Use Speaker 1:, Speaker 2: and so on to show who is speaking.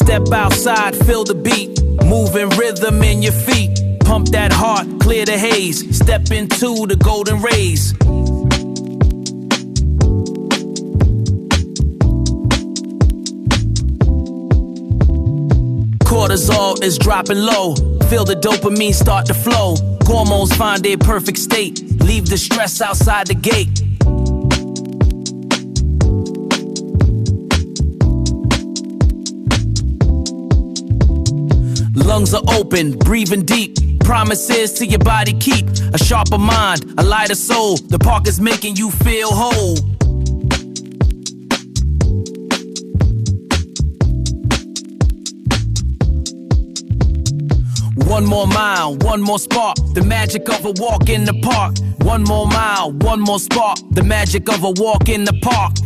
Speaker 1: Step outside, feel the beat, moving rhythm in your feet. Pump that heart, clear the haze, step into the golden rays. Cortisol is dropping low, feel the dopamine start to flow. Hormones find their perfect state, leave the stress outside the gate. Lungs are open, breathing deep. Promises to your body keep. A sharper mind, a lighter soul. The park is making you feel whole. One more mile, one more spark. The magic of a walk in the park. One more mile, one more spark. The magic of a walk in the park.